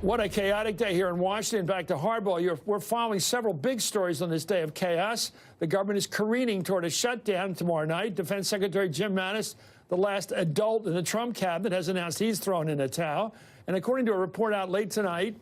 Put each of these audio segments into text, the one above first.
What a chaotic day here in Washington. Back to hardball. We're following several big stories on this day of chaos. The government is careening toward a shutdown tomorrow night. Defense Secretary Jim Mattis, the last adult in the Trump cabinet, has announced he's thrown in a towel. And according to a report out late tonight,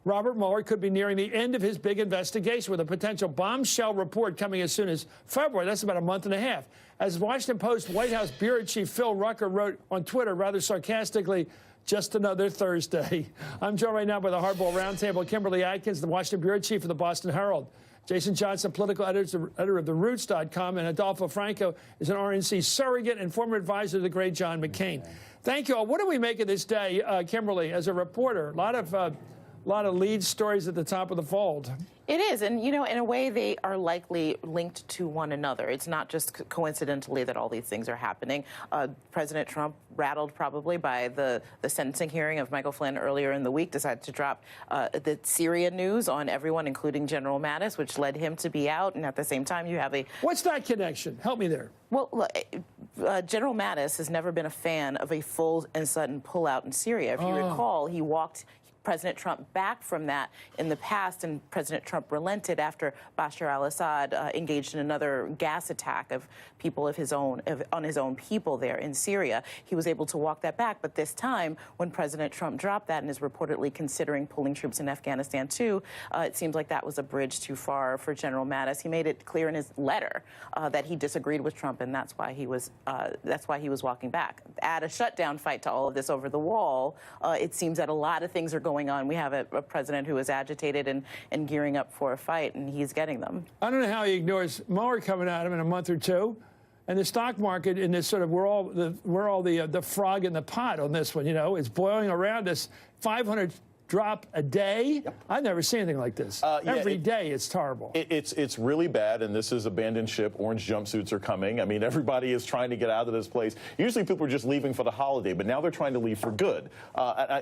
Robert Mueller could be nearing the end of his big investigation with a potential bombshell report coming as soon as February. That's about a month and a half. As Washington Post White House Bureau Chief Phil Rucker wrote on Twitter rather sarcastically, just another Thursday. I'm joined right now by the Hardball Roundtable, Kimberly Atkins, the Washington Bureau Chief of the Boston Herald, Jason Johnson, political editor of TheRoots.com, and Adolpho Franco is an RNC surrogate and former advisor to the great John McCain. Thank you all. What do we make of this day, Kimberly, as a reporter? A lot of lead stories at the top of the fold. It is, and you know, in a way, they are likely linked to one another. It's not just coincidentally that all these things are happening. President Trump, rattled probably by the sentencing hearing of Michael Flynn earlier in the week, decided to drop the Syria news on everyone, including General Mattis, which led him to be out. And at the same time, you have a... What's that connection? Help me there. Well, General Mattis has never been a fan of a full and sudden pullout in Syria. If you recall, he walked President Trump back from that in the past, and President Trump relented after Bashar al-Assad engaged in another gas attack of people of his own, on his own people there in Syria. He was able to walk that back, but this time, when President Trump dropped that and is reportedly considering pulling troops in Afghanistan too, it seems like that was a bridge too far for General Mattis. He made it clear in his letter that he disagreed with Trump, and that's why he was walking back. Add a shutdown fight to all of this over the wall. It seems that a lot of things are going on. We have a president who is agitated and gearing up for a fight, and he's getting them. I don't know how he ignores Mueller coming at him in a month or two, and the stock market in this sort of we're all the frog in the pot on this one. You know, it's boiling around us. 500 drop a day. Yep. I've never seen anything like this. Every day it's terrible. It's really bad, and this is abandoned ship. Orange jumpsuits are coming. I mean, everybody is trying to get out of this place. Usually people are just leaving for the holiday, but now they're trying to leave for good.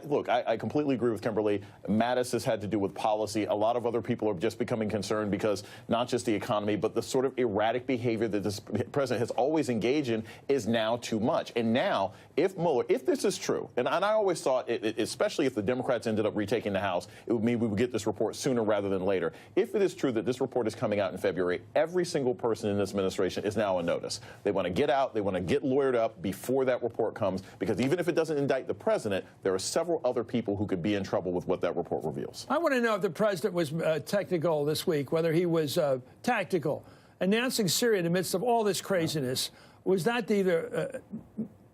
Look, I completely agree with Kimberly. Mattis has had to do with policy. A lot of other people are just becoming concerned because not just the economy, but the sort of erratic behavior that this president has always engaged in is now too much. And now, if Mueller, if this is true, and I always thought, especially if the Democrats ended up retaking the House, it would mean we would get this report sooner rather than later. If it is true that this report is coming out in February, every single person in this administration is now on notice. They want to get out, they want to get lawyered up before that report comes, because even if it doesn't indict the president, there are several other people who could be in trouble with what that report reveals. I want to know if the president was technical this week, whether he was tactical. Announcing Syria in the midst of all this craziness, was that either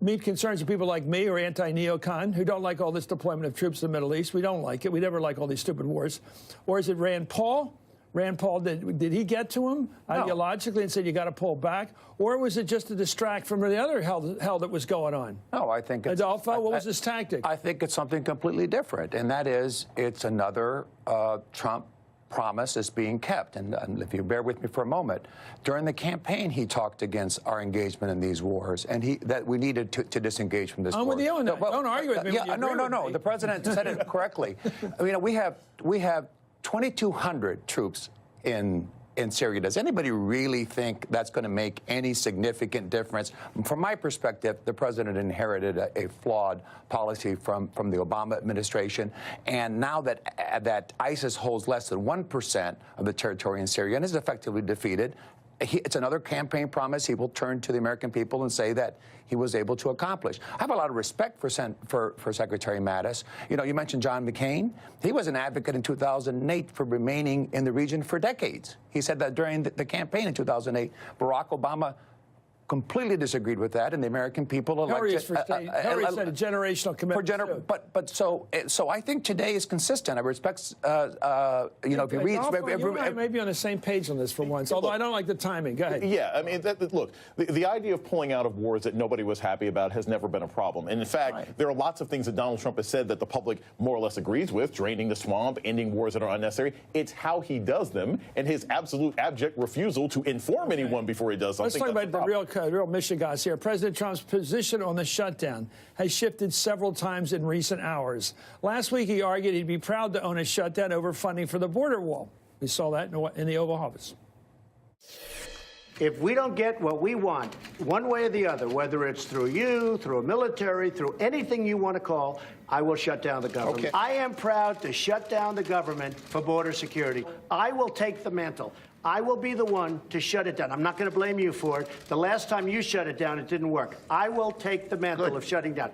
meet concerns of people like me or anti-neocon who don't like all this deployment of troops in the Middle East? We don't like it. We never like all these stupid wars. Or is it Rand Paul? Rand Paul, did he get to him ideologically and said you got to pull back? Or was it just to distract from the other hell that was going on? No, I think it's... Adolfo, what was his tactic? I think it's something completely different, and that is it's another Trump promise is being kept. And if you bear with me for a moment, during the campaign, he talked against our engagement in these wars, and that we needed to disengage from this war. I'm with you on that. Don't argue with me. Yeah, no. The president said it correctly. I mean, we have 2,200 troops in Syria. Does anybody really think that's going to make any significant difference? From my perspective, the president inherited a flawed policy from the Obama administration, and now that ISIS holds less than 1% of the territory in Syria and is effectively defeated, it's another campaign promise he will turn to the American people and say that he was able to accomplish. I have a lot of respect for Secretary Mattis. You know, you mentioned John McCain. He was an advocate in 2008 for remaining in the region for decades. He said that during the campaign in 2008, Barack Obama completely disagreed with that, and the American people elected. Hillary said a generational commitment. But so I think today is consistent. I respect, if you read, maybe on the same page on this for once. Although I don't like the timing. Go ahead. Yeah, I mean, look, the idea of pulling out of wars that nobody was happy about has never been a problem. And in fact, there are lots of things that Donald Trump has said that the public more or less agrees with: draining the swamp, ending wars that are unnecessary. It's how he does them, and his absolute abject refusal to inform anyone before he does something. Let's talk about the real Michigas here. President Trump's position on the shutdown has shifted several times in recent hours. Last week, he argued he'd be proud to own a shutdown over funding for the border wall. We saw that in the Oval Office. If we don't get what we want, one way or the other, whether it's through you, through a military, through anything you want to call, I will shut down the government. Okay. I am proud to shut down the government for border security. I will take the mantle. I will be the one to shut it down. I'm not going to blame you for it. The last time you shut it down, it didn't work. I will take the mantle of shutting down.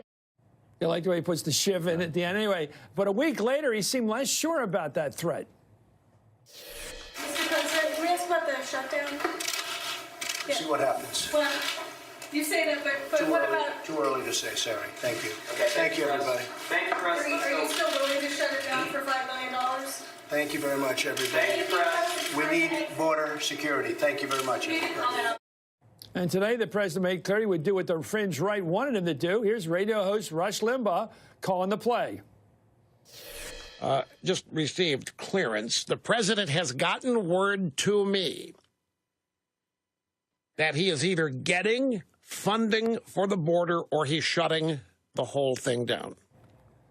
You like the way he puts the shiv in at the end. Anyway, but a week later, he seemed less sure about that threat. Mr. President, can we ask about the shutdown? Yeah. See what happens. Well, you say that, but what about... Too early to say, sorry. Thank you. Okay, Thank you, everybody. Thank you, Press. Are you still willing to shut it down for $5 million? Thank you very much, everybody. Thank you, Press. We need border security. Thank you very much, You can everybody. comment on. And today, the president made clear he would do what the fringe right wanted him to do. Here's radio host Rush Limbaugh calling the play. Just received clearance. The president has gotten word to me that he is either getting funding for the border or he's shutting the whole thing down.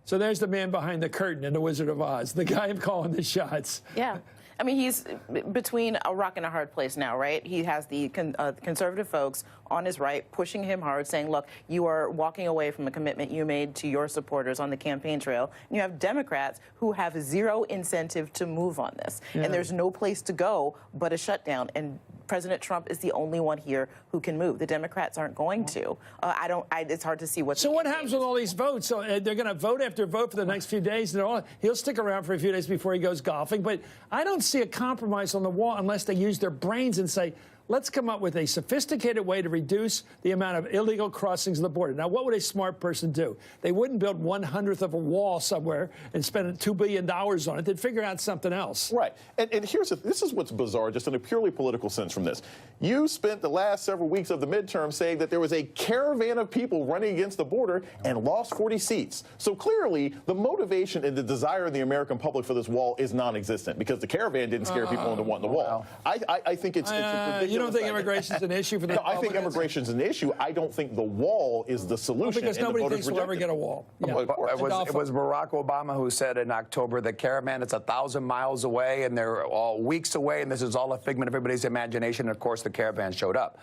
So there's the man behind the curtain in The Wizard of Oz, the guy calling the shots. Yeah. I mean, he's between a rock and a hard place now, right? He has the conservative folks on his right pushing him hard, saying, look, you are walking away from a commitment you made to your supporters on the campaign trail. And you have Democrats who have zero incentive to move on this. Yeah. And there's no place to go but a shutdown. And President Trump is the only one here who can move. The Democrats aren't going to. It's hard to see what. So what happens with all these votes? So they're going to vote after vote for the next few days. And he'll stick around for a few days before he goes golfing. But I don't see a compromise on the wall unless they use their brains and say, let's come up with a sophisticated way to reduce the amount of illegal crossings of the border. Now, what would a smart person do? They wouldn't build 1/100th of a wall somewhere and spend $2 billion on it. They'd figure out something else. Right. And this is what's bizarre, just in a purely political sense from this. You spent the last several weeks of the midterm saying that there was a caravan of people running against the border and lost 40 seats. So clearly, the motivation and the desire of the American public for this wall is non-existent because the caravan didn't scare people into wanting the wall. I think it's a ridiculous. You don't think immigration is an issue for the No, I think immigration is an issue. I don't think the wall is the solution. Because nobody thinks we'll ever get a wall. Yeah. It was Barack Obama who said in October the caravan is 1,000 miles away and they're all weeks away and this is all a figment of everybody's imagination. And of course, the caravan showed up.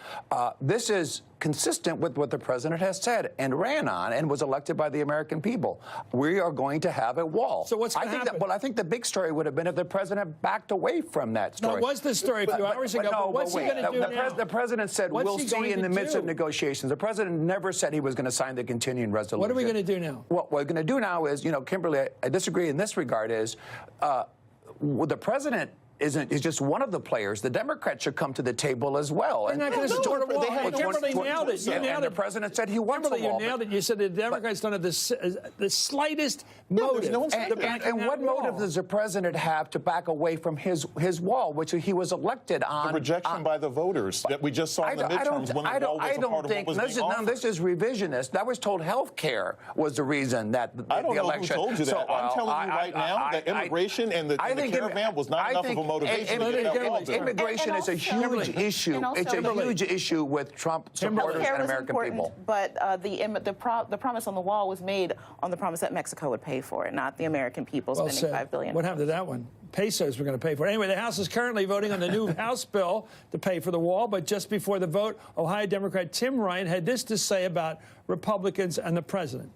This is consistent with what the president has said and ran on and was elected by the American people. We are going to have a wall. So what's going to happen? Well, I think the big story would have been if the president backed away from that story. No, it was the story a few hours ago. But what's he going to do now? The president said we'll see in the midst of negotiations. The president never said he was going to sign the continuing resolution. What are we going to do now? What we're going to do now is, Kimberly, I disagree in this regard, is the president is just one of the players. The Democrats should come to the table as well. They're not going to support a wall. Kimberly nailed it. And the president said he wants a wall. Kimberly, you nailed it. You said the Democrats don't have the slightest motive. And what motive does the president have to back away from his wall, which he was elected on? The rejection by the voters that we just saw in the midterms when the wall was a part of what was being offered. This is revisionist. I was told health care was the reason that the election. I don't know who told you that. I'm telling you right now that immigration and the caravan was not enough of a motivation to get that wall done. Immigration is a huge issue. It's a huge issue with Trump supporters and American people. But the promise on the wall was made on the promise that Mexico would pay for it, not the American people spending $5 billion. What happened to that one? Pesos were going to pay for it. Anyway, the House is currently voting on the new House bill to pay for the wall. But just before the vote, Ohio Democrat Tim Ryan had this to say about Republicans and the president.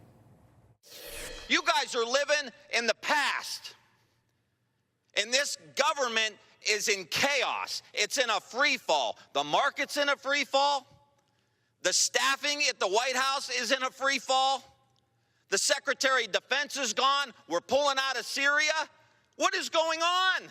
You guys are living in the past. And this government is in chaos. It's in a free fall. The market's in a free fall. The staffing at the White House is in a free fall. The Secretary of Defense is gone. We're pulling out of Syria. What is going on?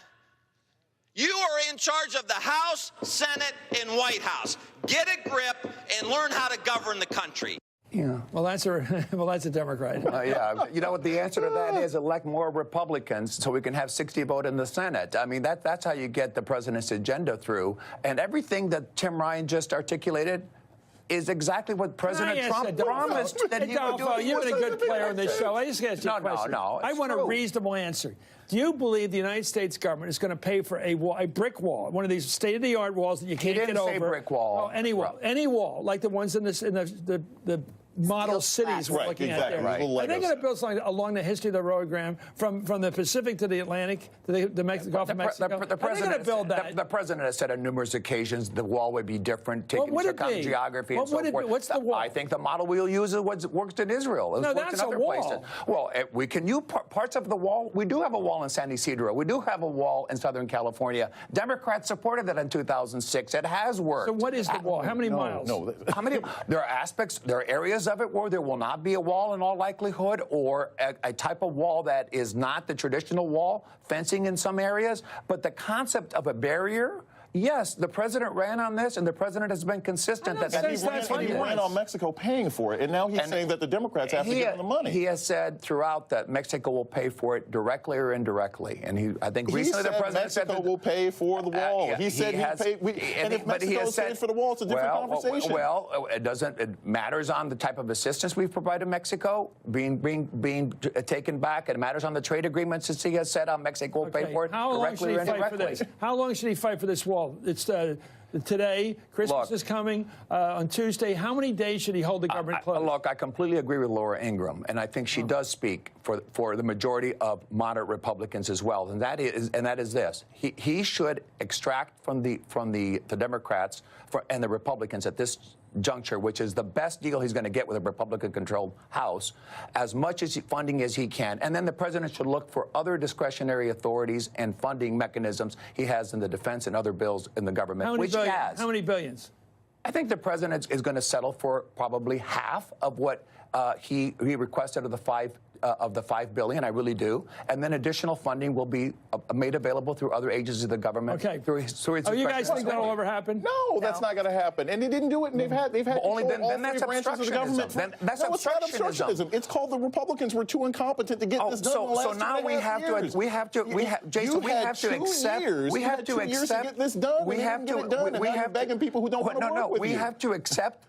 You are in charge of the House, Senate, and White House. Get a grip and learn how to govern the country. Yeah. Well, that's a Democrat. Yeah. You know what the answer to that is? Elect more Republicans so we can have 60 vote in the Senate. I mean, that's how you get the president's agenda through. And everything that Tim Ryan just articulated is exactly what President Trump promised that he would do. You've been a good player on this show. I just asked you a question. No. I want a reasonable answer. Do you believe the United States government is going to pay for a brick wall, one of these state-of-the-art walls that you can't get over? He didn't say brick wall. Oh, any wall, like the ones in the model cities we're Right, looking exactly. at there. Right. Are they going to build something along the history of the roadgram from the Pacific to the Atlantic to the Gulf of Mexico? Are they going to build that? The president has said on numerous occasions the wall would be different, taking into account geography and so forth. What's the wall? I think the model we'll use is what works in Israel. No, works that's in other a wall. places. Well, we can use parts of the wall. We do have a wall in San Isidro. We do have a wall in Southern California. Democrats supported that in 2006. It has worked. So what is the wall? How many miles? No. How many? There are aspects, there are areas of it where there will not be a wall in all likelihood, or a type of wall that is not the traditional wall, fencing in some areas. But the concept of a barrier, yes, the president ran on this, and the president has been consistent. And he ran on Mexico paying for it, and now he's saying that the Democrats have to give him the money. He has said throughout that Mexico will pay for it directly or indirectly, and I think recently the president said Mexico will pay for the wall. He said he'd pay. And if Mexico pays for the wall, it's a different conversation. Well, it doesn't. It matters on the type of assistance we've provided Mexico being taken back. It matters on the trade agreements as he has said on Mexico will pay for it directly or indirectly. How long should he fight for this wall? It's today. Christmas is coming on Tuesday. How many days should he hold the government closed? Look, I completely agree with Laura Ingraham, and I think she does speak for the majority of moderate Republicans as well. And that is this: he should extract from the Democrats and the Republicans at this juncture, which is the best deal he's going to get with a Republican-controlled House, as much funding as he can. And then the president should look for other discretionary authorities and funding mechanisms he has in the defense and other bills in the government, which he has. How many billions? I think the president is going to settle for probably half of what he requested of the $5 billion. I really do. And then additional funding will be made available through other agencies of the government. Okay. Through you guys think that'll ever happen? No, that's not going to happen. And they didn't do it. And they've had only then all that's three branches of the government. That's obstructionism. It's called the Republicans were too incompetent to get this done. So now we have to accept. We have to get this done. We have to begging people who don't want to work with you. We have to accept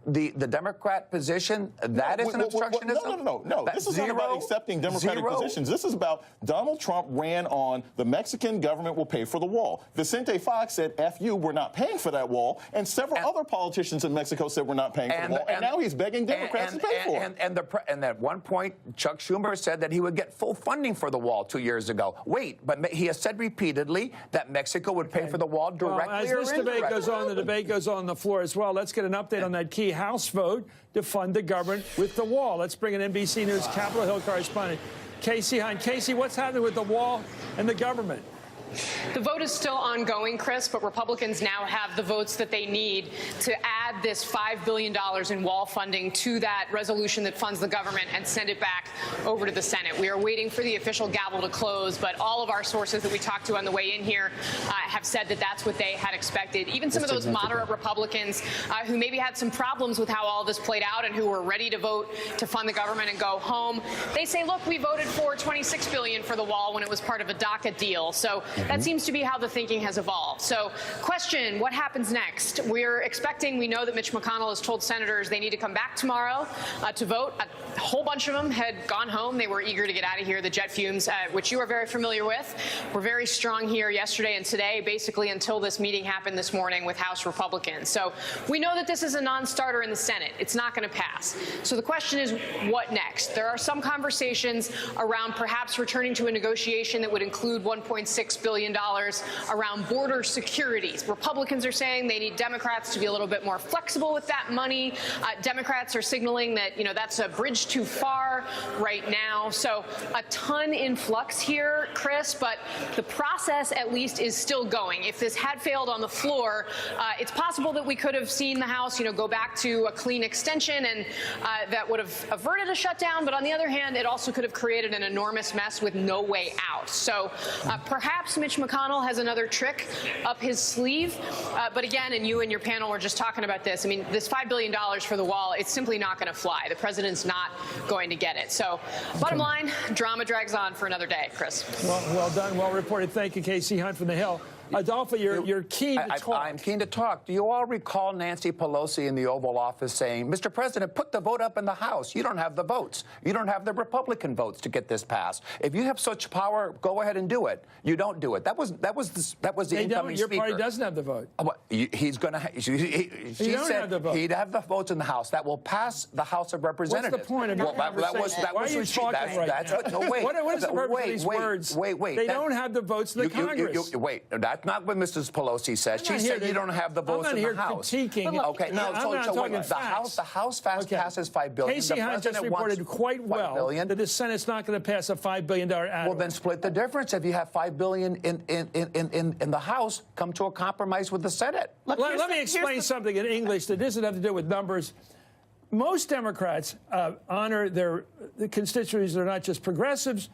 the Democrat position. That is an obstructionism. No. This is not about accepting Democratic positions. This is about Donald Trump ran on the Mexican government will pay for the wall. Vicente Fox said, F you, we're not paying for that wall. And several other politicians in Mexico said we're not paying for the wall. And now he's begging Democrats to pay for it. And at one point, Chuck Schumer said that he would get full funding for the wall 2 years ago. Wait, but he has said repeatedly that Mexico would pay for the wall directly or indirectly. As this debate goes on, the debate goes on the floor as well. Let's get an update on that key House vote to fund the government with the wall. Let's bring in NBC News Capitol Hill correspondent Casey Hunt. Casey, what's happening with the wall and the government? The vote is still ongoing, Chris, but Republicans now have the votes that they need to add this $5 billion in wall funding to that resolution that funds the government and send it back over to the Senate. We are waiting for the official gavel to close, but all of our sources that we talked to on the way in here have said that that's what they had expected. Even some of those moderate Republicans who maybe had some problems with how all this played out and who were ready to vote to fund the government and go home, they say, look, we voted for $26 billion for the wall when it was part of a DACA deal. So that seems to be how the thinking has evolved. So, question, what happens next? We know that Mitch McConnell has told senators they need to come back tomorrow to vote. A whole bunch of them had gone home. They were eager to get out of here. The jet fumes, which you are very familiar with, were very strong here yesterday and today, basically until this meeting happened this morning with House Republicans. So we know that this is a non-starter in the Senate. It's not going to pass. So the question is, what next? There are some conversations around perhaps returning to a negotiation that would include $1.6 billion around border security. Republicans are saying they need Democrats to be a little bit more flexible with that money. Democrats are signaling that, that's a bridge too far right now. So a ton in flux here, Chris, but the process at least is still going. If this had failed on the floor, it's possible that we could have seen the House, go back to a clean extension and that would have averted a shutdown. But on the other hand, it also could have created an enormous mess with no way out. So perhaps Mitch McConnell has another trick up his sleeve. But again, and you and your panel were just talking about this. I mean, this $5 billion for the wall, it's simply not going to fly. The president's not going to get it. So bottom line, drama drags on for another day, Chris. Well done. Well reported. Thank you, Casey Hunt from the Hill. Adolpho, you're keen to talk. I'm keen to talk. Do you all recall Nancy Pelosi in the Oval Office saying, Mr. President, put the vote up in the House. You don't have the votes. You don't have the Republican votes to get this passed. If you have such power, go ahead and do it. You don't do it. That was the incoming Your speaker. party doesn't have the vote. He's going to. She don't said have the vote. he'd have the votes in the House. That will pass the House of Representatives. What's the point of your conversation? Why are you talking right now? No, wait. What is the purpose of these words? Wait. They don't have the votes in the Congress. Wait, that's not what Mrs. Pelosi said. She said you don't have the votes in the House. I'm not here critiquing. Okay, no, I'm not talking facts. The House passes $5 billion. Casey Hunt just reported quite well that the Senate's not going to pass a $5 billion add-on. Well, then split the difference. If you have $5 billion in the House, come to a compromise with the Senate. Let me explain something in English that doesn't have to do with numbers. Most Democrats honor their constituencies. They're not just progressives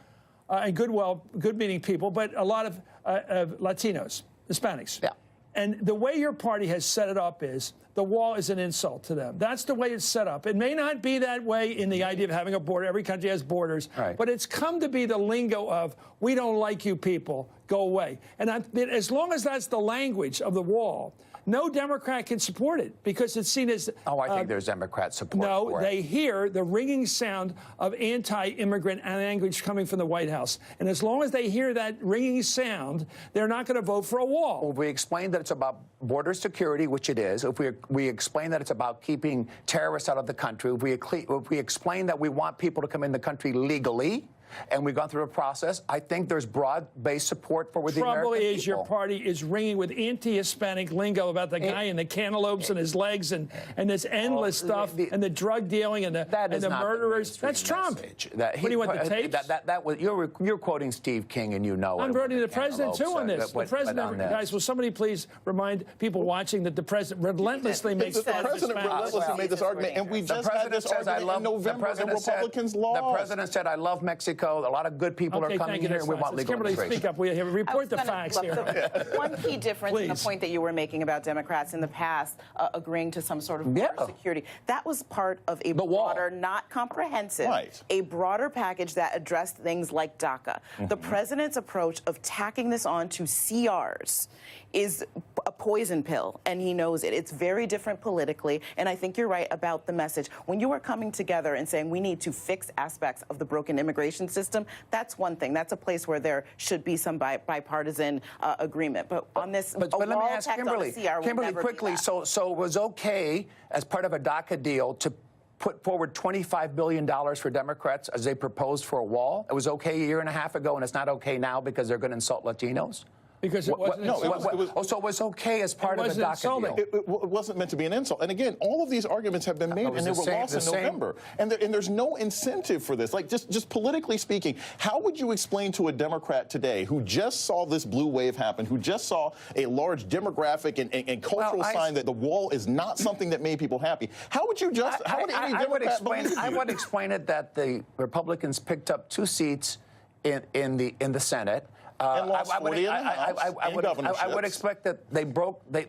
and good-meaning people, but a lot of Latinos, Hispanics. Yeah. And the way your party has set it up is the wall is an insult to them. That's the way it's set up. It may not be that way in the idea of having a border. Every country has borders. Right. But it's come to be the lingo of, we don't like you people, go away. And as long as that's the language of the wall, no Democrat can support it because it's seen as... Oh, I think there's Democrat support No, for it. they hear the ringing sound of anti-immigrant language coming from the White House. And as long as they hear that ringing sound, they're not going to vote for a wall. Well, we explain that it's about border security, which it is. If we explain that it's about keeping terrorists out of the country, if we explain that we want people to come in the country legally, and we've gone through a process, I think there's broad-based support for the American people. Trouble is your party is ringing with anti-Hispanic lingo about the guy in the cantaloupes and his legs and this endless stuff and the drug dealing and the murderers. That's Trump. What do you want, the tapes? You're quoting Steve King, and you know it. I'm quoting the president, too, on this. The president, guys, will somebody please remind people watching that the president relentlessly makes fun of Hispanics? The president relentlessly made this argument, and we just had this argument in November, and Republicans lost. The president said, I love Mexico. A lot of good people are coming here, and we want legal Kimberly, immigration. speak up. We report the facts here. One key difference in the point that you were making about Democrats in the past agreeing to some sort of border security, that was part of a broader, not comprehensive, a broader package that addressed things like DACA. The president's approach of tacking this on to CRs is a poison pill, and he knows it. It's very different politically, and I think you're right about the message. When you are coming together and saying we need to fix aspects of the broken immigration system, that's one thing. That's a place where there should be some bipartisan agreement. But on this, but let me ask Kimberly, quickly, so it was okay as part of a DACA deal to put forward $25 billion for Democrats as they proposed for a wall? It was okay a year and a half ago, and it's not okay now because they're going to insult Latinos? Because it wasn't so it was okay as part of the DACA deal. It wasn't meant to be an insult. And again, all of these arguments have been made, and they were lost in November. And there's no incentive for this. Like, just politically speaking, how would you explain to a Democrat today who just saw this blue wave happen, who just saw a large demographic and cultural sign that the wall is not something that made people happy? How would you how would any Democrat believe you? I would explain it that the Republicans picked up 2 seats in the Senate. And lost 40 in the House and governorships. I would expect that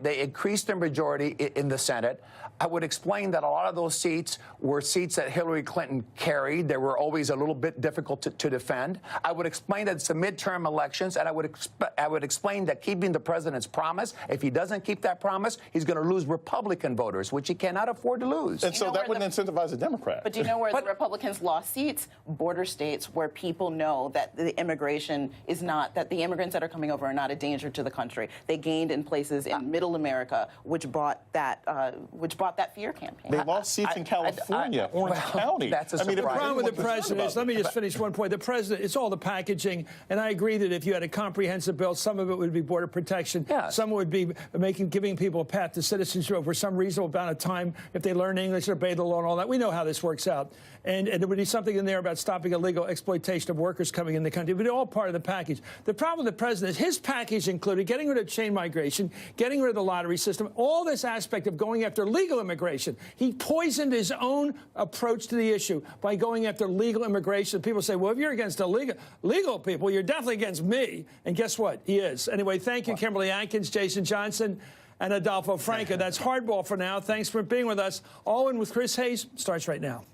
they increased their majority in the Senate. I would explain that a lot of those seats were seats that Hillary Clinton carried. They were always a little bit difficult to defend. I would explain that it's the midterm elections, and I would explain that keeping the president's promise, if he doesn't keep that promise, he's going to lose Republican voters, which he cannot afford to lose. And so that wouldn't incentivize a Democrat. But do you know where the Republicans lost seats? Border states where people know that the immigration is not, that the immigrants that are coming over are not a danger to the country. They gained in places in Middle America, which brought that fear campaign. They lost seats in California, Orange County. That's the problem with the president is, let me just finish one point. The president, it's all the packaging, and I agree that if you had a comprehensive bill, some of it would be border protection, some would be giving people a path to citizenship over some reasonable amount of time if they learn English or obey the law and all that. We know how this works out. And there would be something in there about stopping illegal exploitation of workers coming in the country. But it's all part of the package. The problem with the president is his package included getting rid of chain migration, getting rid of the lottery system, all this aspect of going after legal immigration. He poisoned his own approach to the issue by going after legal immigration. People say, well, if you're against illegal people, you're definitely against me. And guess what? He is. Anyway, thank you, Kimberly Atkins, Jason Johnson, and Adolpho Franco. That's Hardball for now. Thanks for being with us. All In with Chris Hayes starts right now.